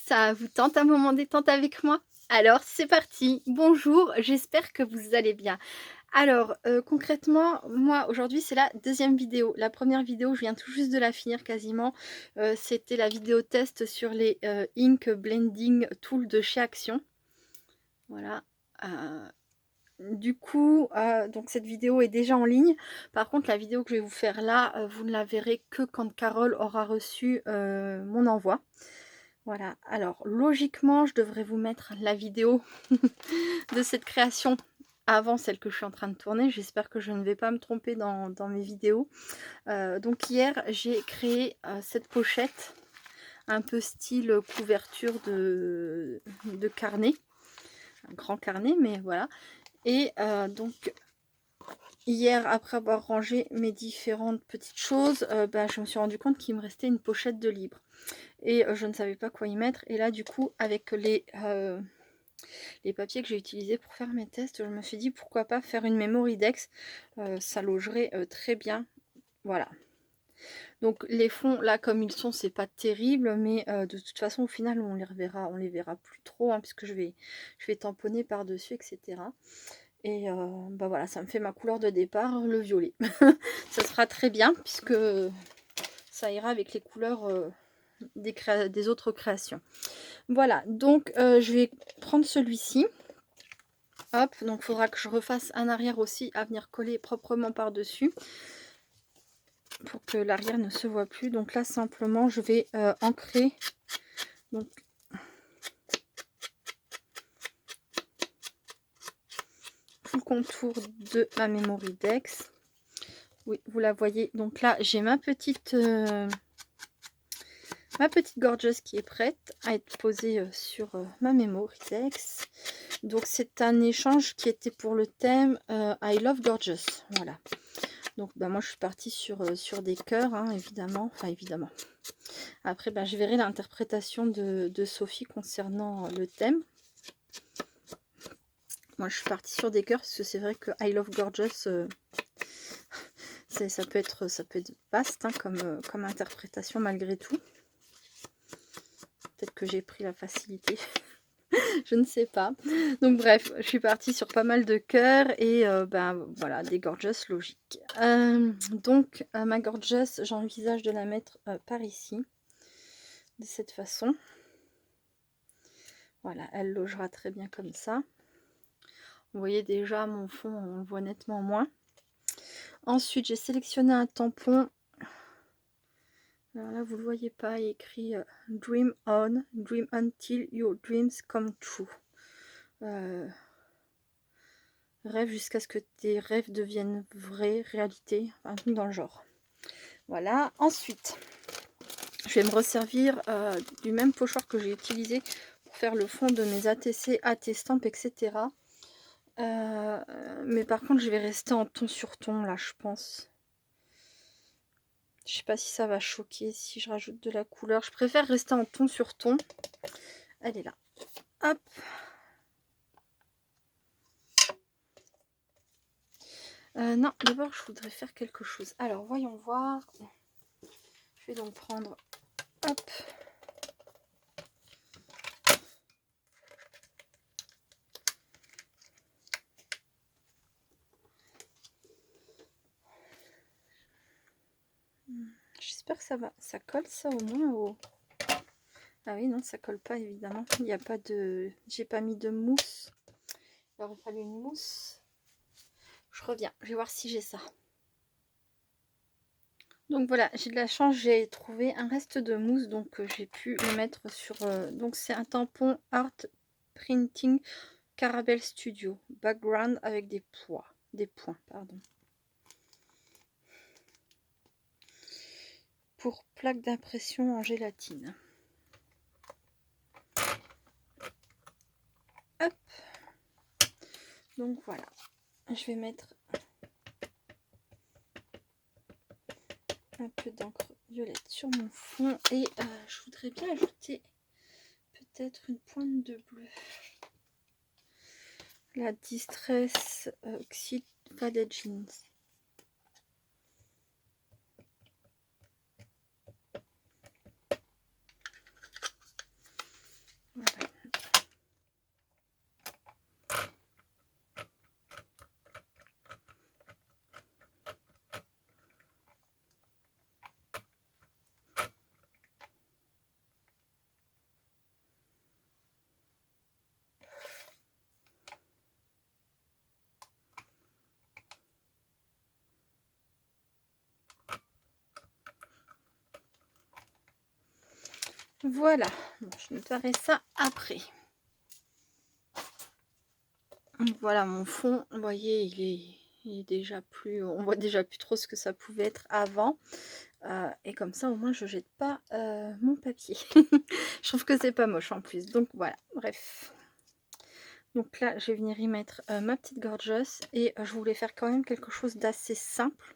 Ça vous tente un moment détente avec moi? Alors c'est parti! Bonjour, j'espère que vous allez bien. Alors, concrètement, moi aujourd'hui c'est la deuxième vidéo. La première vidéo, je viens tout juste de la finir quasiment. C'était la vidéo test sur les, Ink Blending Tool de chez Action. Voilà, du coup, donc cette vidéo est déjà en ligne. Par contre, la vidéo que je vais vous faire là, vous ne la verrez que quand Carole aura reçu, mon envoi. Voilà, alors logiquement, je devrais vous mettre la vidéo de cette création avant celle que je suis en train de tourner. J'espère que je ne vais pas me tromper dans mes vidéos. Donc hier, j'ai créé cette pochette, un peu style couverture de carnet, un grand carnet, mais voilà. Et donc hier, après avoir rangé mes différentes petites choses, je me suis rendu compte qu'il me restait une pochette de livres. Et je ne savais pas quoi y mettre. Et là, du coup, avec les papiers que j'ai utilisés pour faire mes tests, je me suis dit pourquoi pas faire une memory dex. Ça logerait très bien. Voilà. Donc les fonds, là, comme ils sont, c'est pas terrible. Mais de toute façon, au final, on les verra plus trop. Hein, puisque je vais tamponner par-dessus, etc. Et voilà, ça me fait ma couleur de départ, le violet. Ça sera très bien puisque ça ira avec les couleurs des autres créations. Voilà, donc je vais prendre celui-ci. Hop, donc il faudra que je refasse un arrière aussi à venir coller proprement par-dessus pour que l'arrière ne se voit plus. Donc là, simplement, je vais ancrer donc tout le contour de ma memory dex. Oui, vous la voyez. Donc là, j'ai ma petite gorgeous qui est prête à être posée sur ma memory dex. Donc c'est un échange qui était pour le thème I love gorgeous. Voilà. Donc moi je suis partie sur des cœurs, hein, évidemment. Enfin évidemment. Après je verrai l'interprétation de Sophie concernant le thème. Moi je suis partie sur des cœurs parce que c'est vrai que I love gorgeous, ça peut être vaste, hein, comme interprétation malgré tout. Peut-être que j'ai pris la facilité. Je ne sais pas. Donc bref, je suis partie sur pas mal de cœurs et voilà, des gorgeous logiques. Donc ma gorgeous, j'envisage de la mettre par ici, de cette façon. Voilà, elle logera très bien comme ça. Vous voyez déjà mon fond, on le voit nettement moins. Ensuite, j'ai sélectionné un tampon. Alors là, vous ne le voyez pas, il est écrit Dream on, dream until your dreams come true. Rêve jusqu'à ce que tes rêves deviennent vrais, réalité, un truc dans le genre. Voilà, ensuite, je vais me resservir du même pochoir que j'ai utilisé pour faire le fond de mes ATC, AT-Stamp, etc. Mais par contre, je vais rester en ton sur ton, là, je pense. Je sais pas si ça va choquer, si je rajoute de la couleur. Je préfère rester en ton sur ton. Elle est là. Hop. Non, d'abord, je voudrais faire quelque chose. Alors, voyons voir. Je vais donc prendre... Hop. J'espère que ça colle ça au moins au... Ah oui, non, ça colle pas évidemment. Il n'y a pas de... J'ai pas mis de mousse. Il aurait fallu une mousse. Je reviens, je vais voir si j'ai ça. Donc voilà, j'ai de la chance, j'ai trouvé un reste de mousse, donc j'ai pu le mettre sur... donc c'est un tampon Art Printing Caramel Studio. Background avec des points, pardon. Pour plaque d'impression en gélatine. Hop. Donc voilà, je vais mettre un peu d'encre violette sur mon fond et je voudrais bien ajouter peut-être une pointe de bleu. La Distress Oxide Faded Jeans. Voilà, bon, je nettoierai ça après. Voilà mon fond, vous voyez, il est déjà plus, on voit déjà plus trop ce que ça pouvait être avant. Et comme ça au moins je jette pas mon papier. Je trouve que c'est pas moche en plus, donc voilà, bref. Donc là je vais venir y mettre ma petite gorgeous, et je voulais faire quand même quelque chose d'assez simple.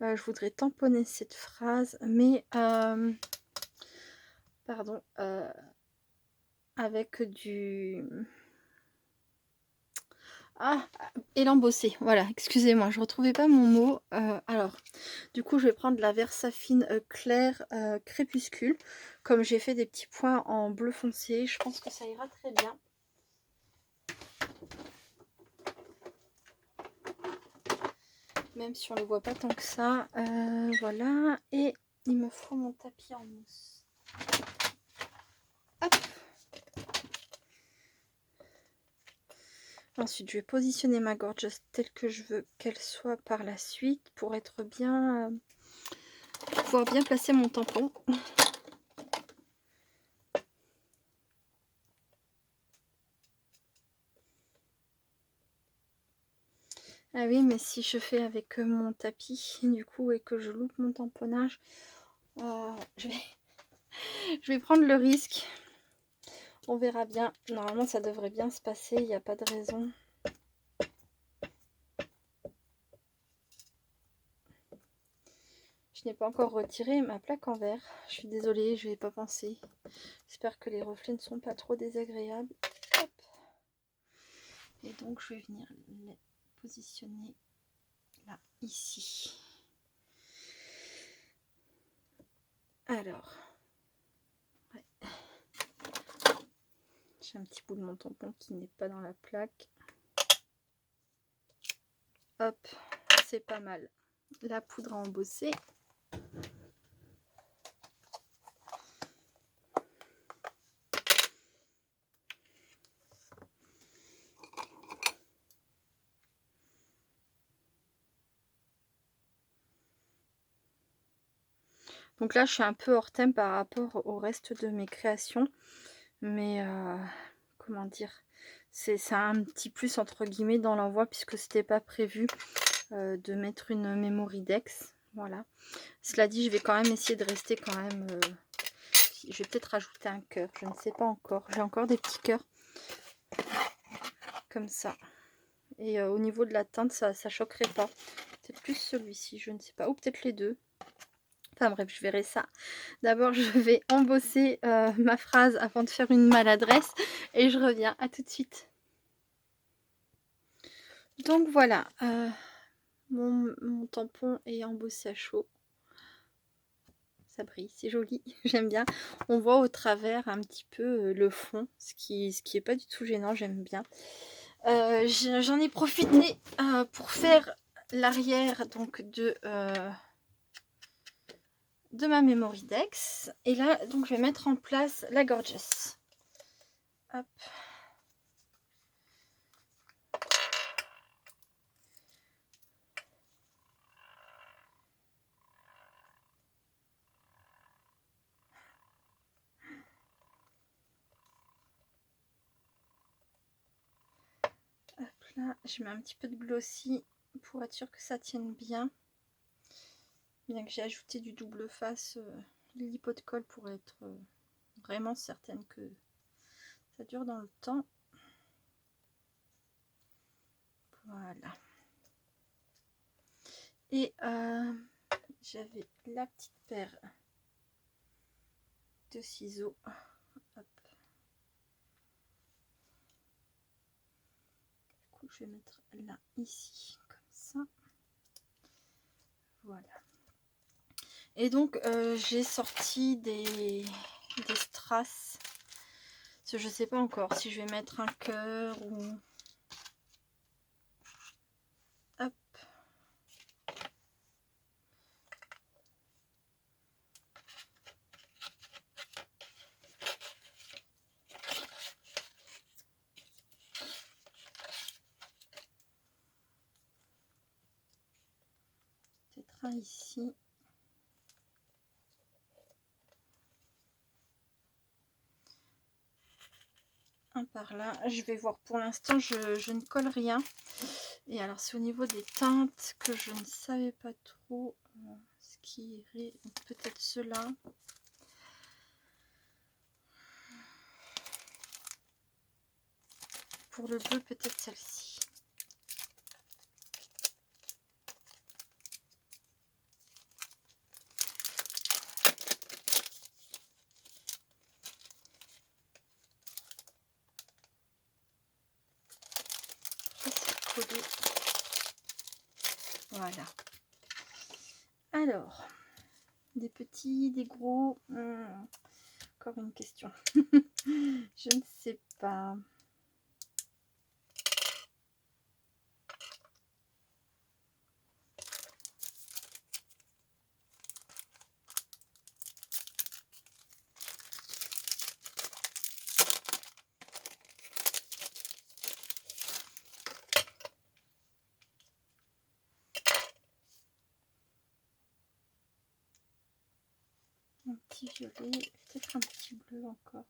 Je voudrais tamponner cette phrase, mais pardon, avec du... Ah, et l'embossé, voilà, excusez-moi, je retrouvais pas mon mot. Alors, du coup, je vais prendre la Versafine claire crépuscule. Comme j'ai fait des petits points en bleu foncé, je pense que ça ira très bien. Même si on ne le voit pas tant que ça. Voilà, et il me faut mon tapis en mousse. Hop. Ensuite, je vais positionner ma gorgeous telle que je veux qu'elle soit par la suite pour être bien... pouvoir bien placer mon tampon. Ah oui, mais si je fais avec mon tapis, du coup, et que je loupe mon tamponnage, je vais prendre le risque. On verra bien. Normalement, ça devrait bien se passer, il n'y a pas de raison. Je n'ai pas encore retiré ma plaque en verre. Je suis désolée, je n'y ai pas pensé. J'espère que les reflets ne sont pas trop désagréables. Hop. Et donc, je vais venir les positionner là, ici. Alors, ouais. J'ai un petit bout de mon tampon qui n'est pas dans la plaque. Hop, c'est pas mal. La poudre à embosser. Donc là, je suis un peu hors thème par rapport au reste de mes créations. Mais, comment dire, c'est un petit plus entre guillemets dans l'envoi, puisque c'était pas prévu de mettre une memory dex. Voilà. Cela dit, je vais quand même essayer de rester quand même... je vais peut-être rajouter un cœur, je ne sais pas encore. J'ai encore des petits cœurs. Comme ça. Et au niveau de la teinte, ça choquerait pas. Peut-être plus celui-ci, je ne sais pas. Ou peut-être les deux. Enfin bref, je verrai ça. D'abord, je vais embosser ma phrase avant de faire une maladresse. Et je reviens. À tout de suite. Donc voilà. Mon tampon est embossé à chaud. Ça brille, c'est joli. J'aime bien. On voit au travers un petit peu le fond. Ce qui est pas du tout gênant. J'aime bien. J'en ai profité pour faire l'arrière donc de ma memory dex, et là donc je vais mettre en place la gorgeous. Hop. Hop là, je mets un petit peu de glossy pour être sûr que ça tienne bien. Bien que j'ai ajouté du double face lily pot de colle pour être vraiment certaine que ça dure dans le temps. Voilà. Et j'avais la petite paire de ciseaux. Hop. Du coup, je vais mettre là, ici, comme ça. Voilà. Et donc, j'ai sorti des strass. Je sais pas encore si je vais mettre un cœur ou... Hop. Peut-être un ici. un par là. Je vais voir, pour l'instant je ne colle rien. Et alors c'est au niveau des teintes que je ne savais pas trop ce qui irait. Peut-être cela. Pour le bleu, peut-être celle-ci. Voilà. Alors, des petits, des gros. Encore une question. Je ne sais pas. Un petit violet, peut-être un petit bleu encore.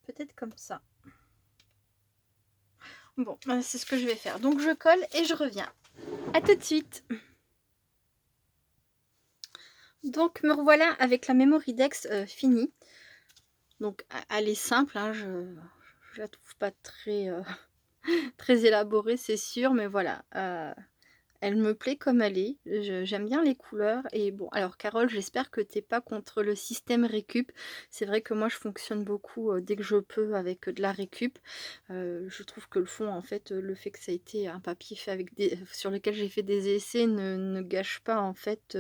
Peut-être comme ça. Bon, c'est ce que je vais faire. Donc je colle et je reviens. À tout de suite. Donc me revoilà avec la Memorydex finie. Donc elle est simple, hein, je la trouve pas très, très élaborée, c'est sûr, mais voilà. Elle me plaît comme elle est, j'aime bien les couleurs. Et bon, alors Carole, j'espère que t'es pas contre le système récup. C'est vrai que moi je fonctionne beaucoup dès que je peux avec de la récup. Je trouve que le fond, en fait, le fait que ça a été un papier fait avec sur lequel j'ai fait des essais ne gâche pas en fait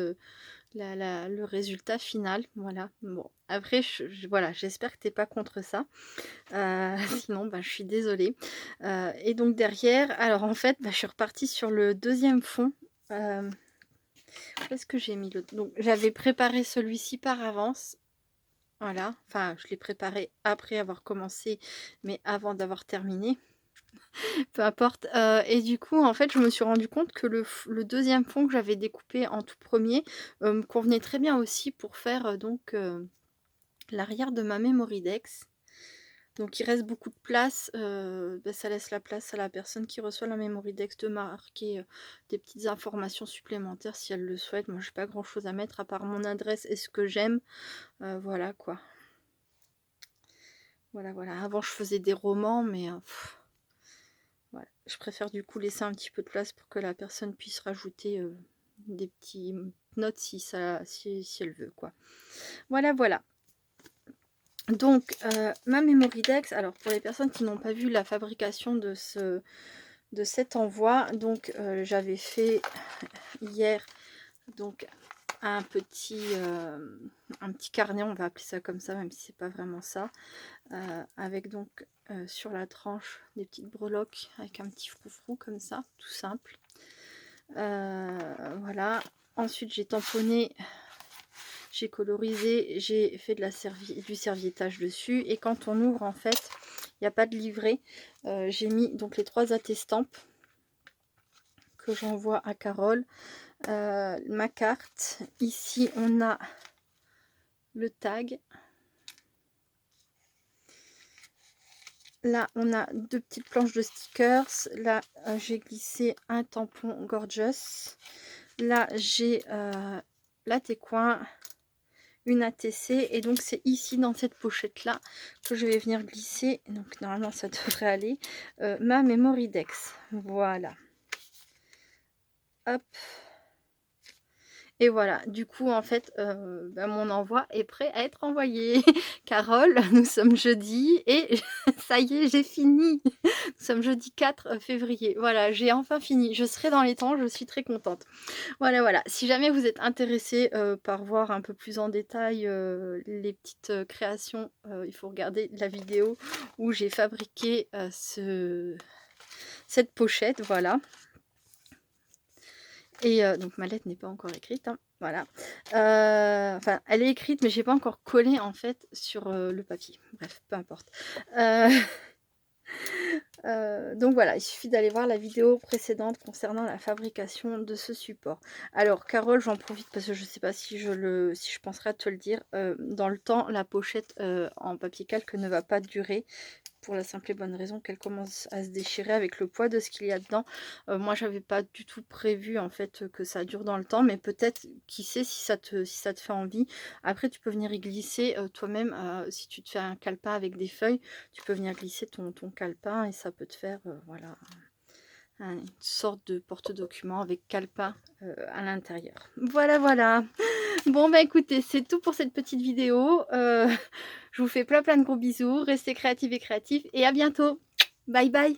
le résultat final. Voilà. Bon, après, voilà, j'espère que t'es pas contre ça. Sinon, bah, je suis désolée. Et donc derrière, alors en fait, bah, je suis repartie sur le deuxième fond. Où est-ce que j'ai mis le... Donc j'avais préparé celui-ci par avance. Voilà, enfin je l'ai préparé après avoir commencé, mais avant d'avoir terminé. Peu importe. Et du coup, en fait, je me suis rendu compte que le deuxième fond que j'avais découpé en tout premier me convenait très bien aussi pour faire donc l'arrière de ma Memorydex. Donc il reste beaucoup de place, bah, ça laisse la place à la personne qui reçoit la Memorydex de marquer des petites informations supplémentaires si elle le souhaite. Moi, j'ai pas grand chose à mettre à part mon adresse et ce que j'aime. Voilà quoi. Voilà, voilà. Avant, je faisais des romans, mais voilà. Je préfère du coup laisser un petit peu de place pour que la personne puisse rajouter des petites notes si elle veut, quoi. Voilà, voilà. Donc, ma Memorydex, alors pour les personnes qui n'ont pas vu la fabrication de cet envoi, donc j'avais fait hier donc un petit carnet, on va appeler ça comme ça, même si c'est pas vraiment ça, avec donc sur la tranche des petites breloques avec un petit froufrou comme ça, tout simple. Voilà. Ensuite, j'ai tamponné, j'ai colorisé, j'ai fait du serviettage dessus. Et quand on ouvre, en fait, il n'y a pas de livret. J'ai mis donc les 3 attestampes que j'envoie à Carole. Ma carte. Ici, on a le tag. Là, on a 2 petites planches de stickers. Là, j'ai glissé un tampon Gorgeous. Là, j'ai la Técoin, une ATC. Et donc, c'est ici, dans cette pochette-là, que je vais venir glisser. Donc, normalement, ça devrait aller. Ma Memorydex. Voilà. Hop. Et voilà, du coup, en fait, bah, mon envoi est prêt à être envoyé. Carole, nous sommes jeudi et ça y est, j'ai fini. Nous sommes jeudi 4 février. Voilà, j'ai enfin fini. Je serai dans les temps, je suis très contente. Voilà, voilà. Si jamais vous êtes intéressé par voir un peu plus en détail les petites créations, il faut regarder la vidéo où j'ai fabriqué cette pochette, voilà. Et donc ma lettre n'est pas encore écrite, hein, voilà. Enfin, elle est écrite, mais j'ai pas encore collé en fait sur le papier. Bref, peu importe. Donc voilà, il suffit d'aller voir la vidéo précédente concernant la fabrication de ce support. Alors Carole, j'en profite parce que je ne sais pas si je penserai à te le dire, dans le temps, la pochette, en papier calque ne va pas durer. Pour la simple et bonne raison qu'elle commence à se déchirer avec le poids de ce qu'il y a dedans. Moi, j'avais pas du tout prévu en fait que ça dure dans le temps, mais peut-être, qui sait, si ça te fait envie. Après, tu peux venir y glisser toi-même, si tu te fais un calepin avec des feuilles, tu peux venir glisser ton calepin et ça peut te faire voilà, une sorte de porte-document avec calepin à l'intérieur. Voilà, voilà. Bon, bah écoutez, c'est tout pour cette petite vidéo. Je vous fais plein plein de gros bisous. Restez créatifs et créatifs et à bientôt. Bye bye.